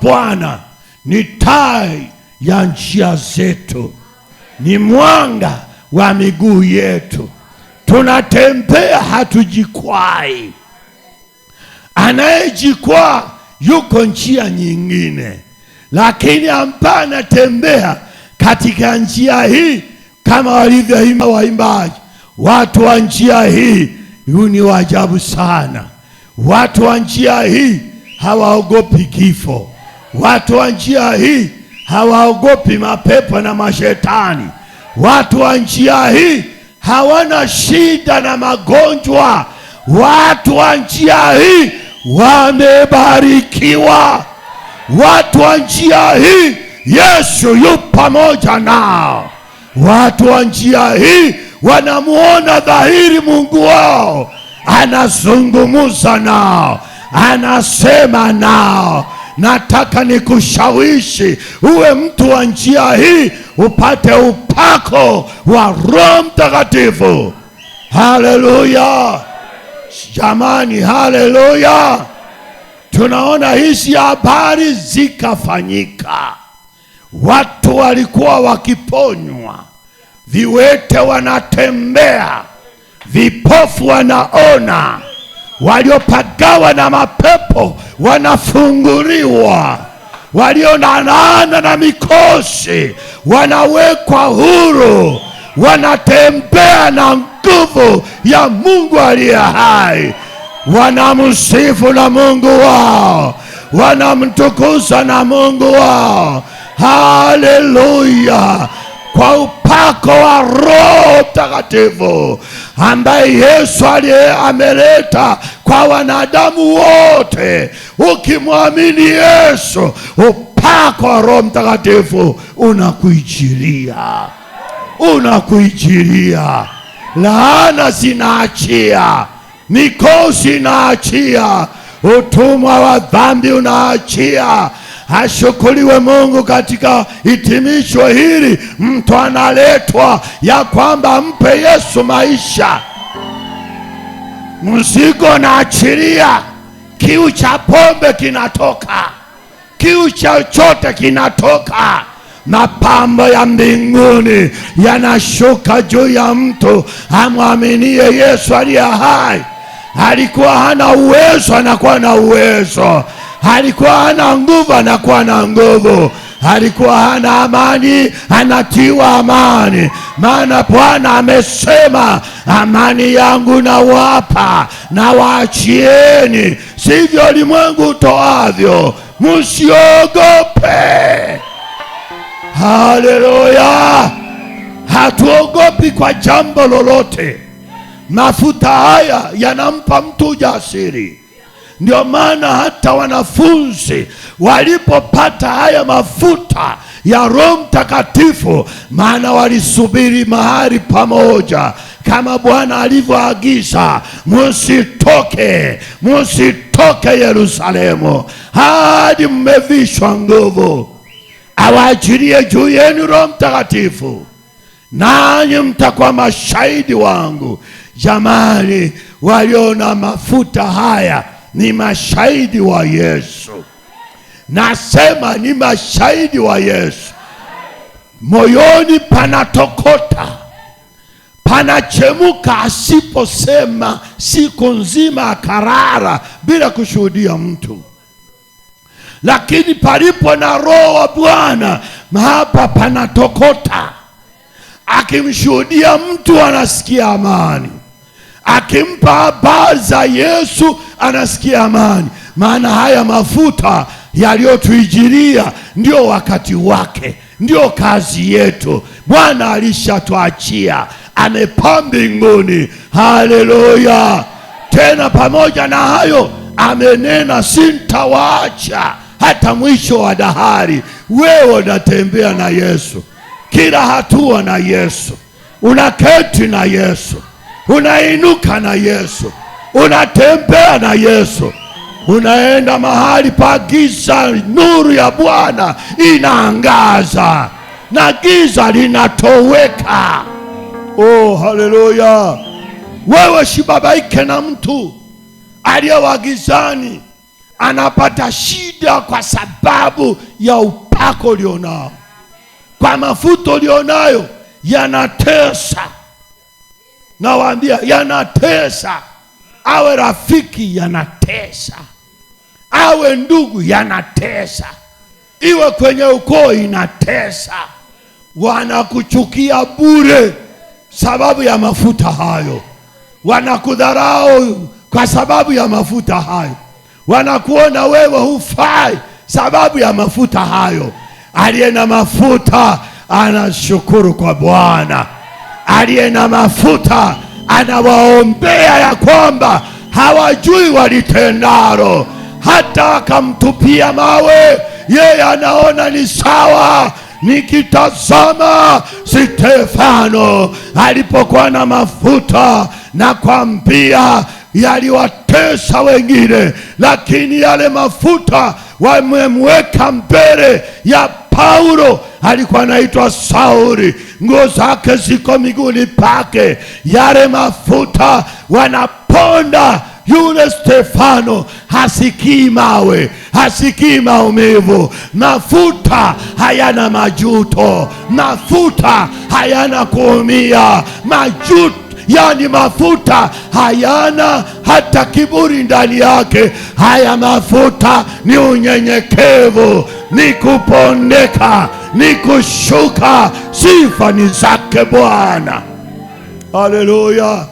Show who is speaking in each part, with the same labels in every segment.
Speaker 1: Bwana ni taa ya njia zetu, ni mwanga wa miguu yetu. Tunatembea, hatujikwai. Anayejikwaa yuko njia nyingine, lakini ambaye anatembea katika njia hii, kama walivyoimba waimbaji, watu wa njia hii ni wa ajabu sana. Watu wa njia hii hawaogopi kifo. Watu wa njia hii hawaogopi mapepo na mashetani. Watu wa njia hii hawana shida na magonjwa. Watu wa njia hii wamebarikiwa. Watu wa njia hii Yesu yu pamoja nao. Watu wa njia hii wanamuona dhahiri Mungu wao, anazungumza nao, anasema nao. Nataka nikushawishi uwe mtu wa njia hii, upate upako wa Roho Mtakatifu. Haleluya jamani, haleluya. Tunaona hizi habari zikafanyika. Watu walikuwa wakiponywa, viwete wanatembea, vipofu wanaona, waliopagawa na mapepo wanafunguliwa, walionana na mikosi wanawekwa huru, wanatembea na nguvu ya Mungu aliye hai. Wanamsifu na Mungu wao, wanamtukuza na Mungu wao. Haleluya! Kwa upako wa Roho Mtakatifu ambaye Yesu ameleta kwa wanadamu wote. Ukimwamini Yesu, upako wa Roho Mtakatifu unakuijilia. Laana zinaachia, mikosi inaachia, utumwa wa dhambi unaachia. Ashukuriwe Mungu. Katika hitimisho hili, mtu analetwa ya kwamba mpe Yesu maisha. Mzigo naachilia, kiu cha pombe kinatoka, kiu cha chochote kinatoka. Mapambo ya mbinguni yanashuka juu ya mtu amwaminie Yesu aliye hai. Alikuwa hana uwezo, anakuwa na uwezo. Alikuwa hana nguvu, anakuwa na nguvu. Alikuwa hana amani, anatiwa amani. Maana Bwana amesema, amani yangu nawapa, na waachieni, sivyo ulimwengu utoavyo. Msiogope. Haleluya! Hatuogopi kwa jambo lolote. Mafuta haya yanampa mtu ujasiri. Ndio maana hata wanafunzi walipopata haya mafuta ya Roho Mtakatifu, maana walisubiri mahali pamoja kama Bwana alivyoagiza, musitoke Yerusalemu hadi mmevishwa nguvu. Awaachilie juu yenu Roho Mtakatifu, nanyi mtakuwa mashahidi wangu. Jamani, waliona mafuta haya ni mashahidi wa Yesu. Nasema ni mashahidi wa Yesu. Moyoni panatokota, panachemuka asiposema siku nzima akarara bila kushuhudia mtu. Lakini palipo na Roho wa Bwana, hapa panatokota. Akimshuhudia mtu anasikia amani. Akimpa habari za Yesu anasikia amani. Maana haya mafuta yaliyotuijilia ndio wakati wake, ndio kazi yetu. Bwana alishatuachia, amepaa mbinguni. Haleluya! Tena pamoja na hayo amenena, sintawaacha hata mwisho wa dahari. Wewe unatembea na Yesu, kila hatua na Yesu, unaketi na Yesu, unainuka na Yesu, unatembea na Yesu. Unaenda mahali pa giza, nuru ya Bwana inaangaza na giza linatoweka. Oh, haleluya! Wewe sibabaike na mtu aliyewa gizani, anapata shida kwa sababu ya upako ulionao. Kwa mafuta ulionayo yanatesa. Nawaambia yanatesa. Awe rafiki yanatesa. Awe ndugu yanatesa. Iwe kwenye ukoo inatesa. Wanakuchukia bure sababu ya mafuta hayo. Wanakudharau kwa sababu ya mafuta hayo. Wanakuona wewe hufai sababu ya mafuta hayo. Aliye na mafuta anashukuru kwa Bwana. Aliye na mafuta anawaombea ya kwamba hawajui walitendalo. Hata wakamtupia mawe, yeye anaona ni sawa. Nikitazama Stefano alipokuwa na mafuta, na kwambia yaliwatesa wengine, lakini yale mafuta wamemweka mbele ya Paulo. Alikuwa anaitwa Sauli, nguo zake ziko miguuni pake. Yale mafuta wanaponda yule Stefano, hasikii mawe, hasikii maumivu. Mafuta hayana majuto, mafuta hayana kuumia, yani mafuta hayana hata kiburi ndani yake. Haya mafuta ni unyenyekevu, ni kupondeka, ni kushuka. Sifa ni zake Bwana. Haleluya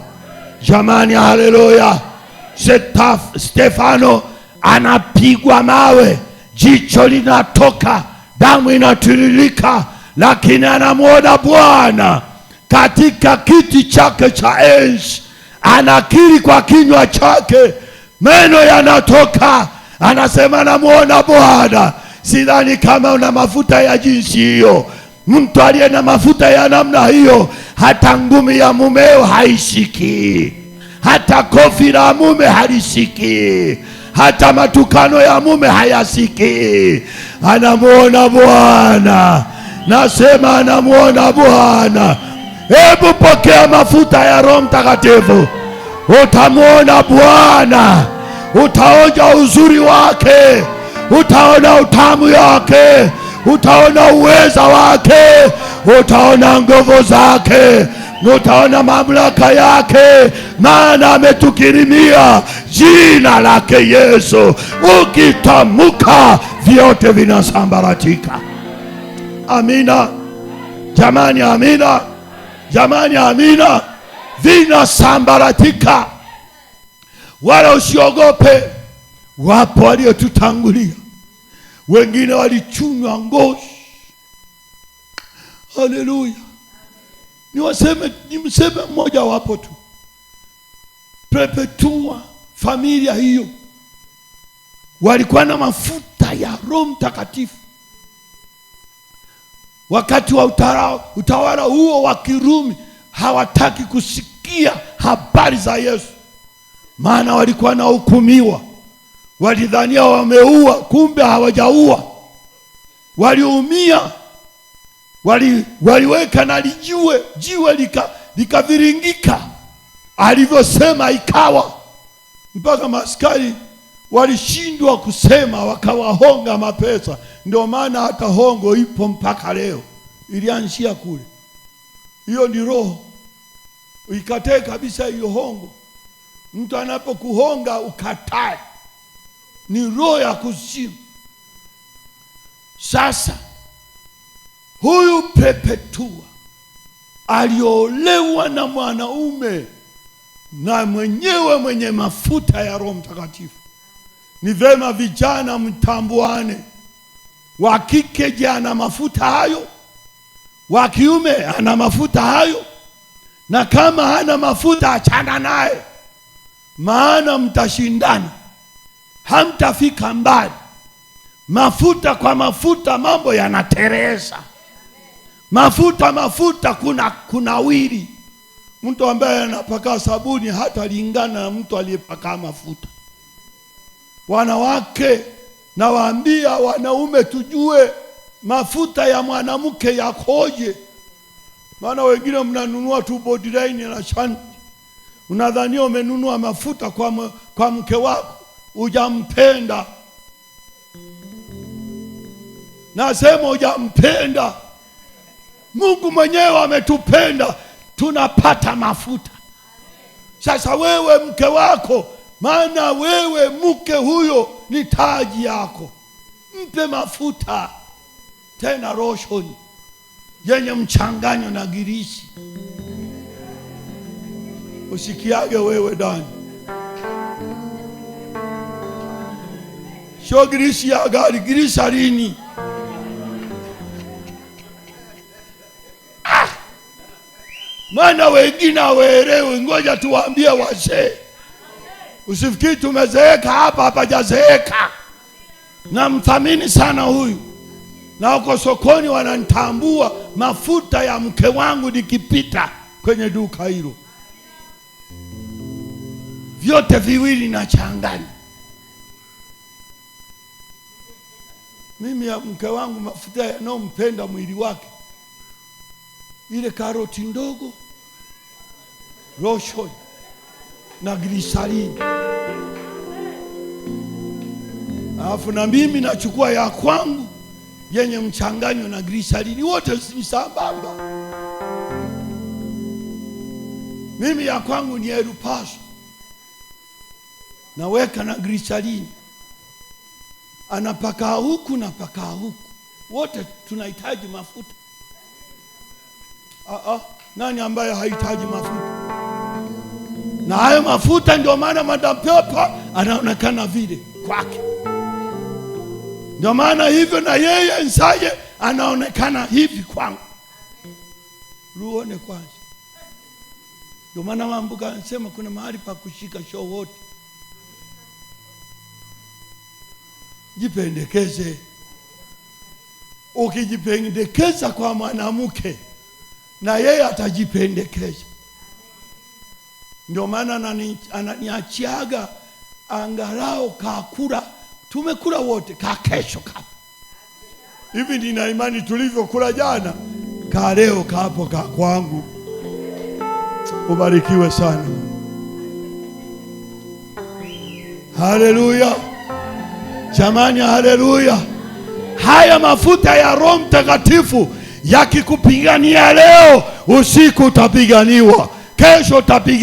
Speaker 1: jamani, haleluya. Stefano anapigwa mawe, jicho linatoka, damu inatiririka, lakini anamwona Bwana katika kiti chake cha enzi. Anakiri kwa kinywa chake, meno yanatoka, anasema namuona Bwana. Sidhani kama una mafuta ya jinsi hiyo. Mtu aliye na mafuta ya namna hiyo, hata ngumi ya mumeo haishiki, hata kofi la mume halisiki, hata matukano ya mume hayasiki. Anamuona Bwana. Nasema anamuona Bwana. Hebu pokea mafuta ya Roho Mtakatifu, utamuona Bwana. Utaonja uzuri wake, utaona utamu wake, utaona uweza wake, utaona nguvu zake, utaona mamlaka yake. Maana ametukirimia jina lake Yesu. Ukitamuka vyote vinasambaratika. Amina jamani, amina jamani, amina. Vinasambaratika. Wala usiogope. Wapo waliotutangulia, wengine walichunwa ngozi. Haleluya. Nimseme mmoja wapo tu. Perpetua, familia hiyo walikuwa na mafuta ya Roho Mtakatifu. Wakati wa utawala huo wa Kirumi, hawataki kusikia habari za Yesu, maana walikuwa na hukumiwa. Walidhania wameua, kumbe hawajaua. Waliumia. Waliweka na jiwe likaviringika. Alivyosema ikawa. Mpaka maskari walishindwa kusema, wakawahonga mapesa. Ndio maana hata hongo ipo mpaka leo. Ilianzia kule. Hiyo ni roho. Ikatae kabisa hiyo hongo. Mtu anapokuhonga ukatae, ni roho ya kuzimu. Sasa huyu Perpetua aliolewa na mwanaume, na mwenyewe mwenye mafuta ya Roho Mtakatifu. Ni vema vijana mtambuane. Wa kike je, ana mafuta hayo? Wa kiume ana mafuta hayo? Na kama hana mafuta, achana naye, maana mtashindana, hamtafika mbali. Mafuta kwa mafuta mambo yanatereza. Mafuta kuna wili. Mtu ambaye anapaka sabuni hata lingana na mtu aliyepaka mafuta. Wanawake, nawaambia wanaume, tujue mafuta ya mwanamke yakoje. Maana wengine mnanunua tu bodyline na shanti. Unadhania umenunua mafuta kwa mke wako, hujampenda, Nasema hujampenda. Mungu mwenyewe ametupenda, tunapata mafuta. Sasa wewe mke wako, maana wewe mke huyo ni taji yako, mpe mafuta, tena loshoni yenye mchanganyo na girisi. Usikiage wewe ndani, sio girisi ya gari, girisarini. Maana wengine hawaelewi. Ngoja tuwaambie wazee, usifikiri tumezeeka hapa, hapajazeeka. Na mthamini sana huyu, na uko sokoni wananitambua. Mafuta ya mke wangu nikipita kwenye duka hilo, vyote viwili na changanya. Mimi ya mke wangu mafuta yanayompenda mwili wake, ile karoti ndogo, lotion na glisarini. Alafu na mimi nachukua ya kwangu yenye mchanganyo na glisarini, wote si sambamba. Mimi ya kwangu ni erupaso, naweka na glisarini, anapaka huku na paka huku, wote tunahitaji mafuta. Nani ambaye hahitaji mafuta? Na hayo mafuta ndio maana Madam Pepa anaonekana vile kwake. Ndio maana hivyo na yeye Nsaye anaonekana hivi kwangu. Ruone kwanza. Ndio maana Mambuka anasema kuna mahali pa kushika show wote. Jipendekeze. Ukijipendekeza kwa mwanamke, na yeye atajipendekeza. Ndio maana ananiachiaga angalau kakula, tumekula wote kakesho kapo. Hivi nina imani tulivyokula jana, ka leo kapo ka kwangu. Ubarikiwe sana. Haleluya. Jamani, haleluya. Haya mafuta ya Roho Mtakatifu yakikupigania leo, usiku utapiganiwa, kesho utapiganiwa.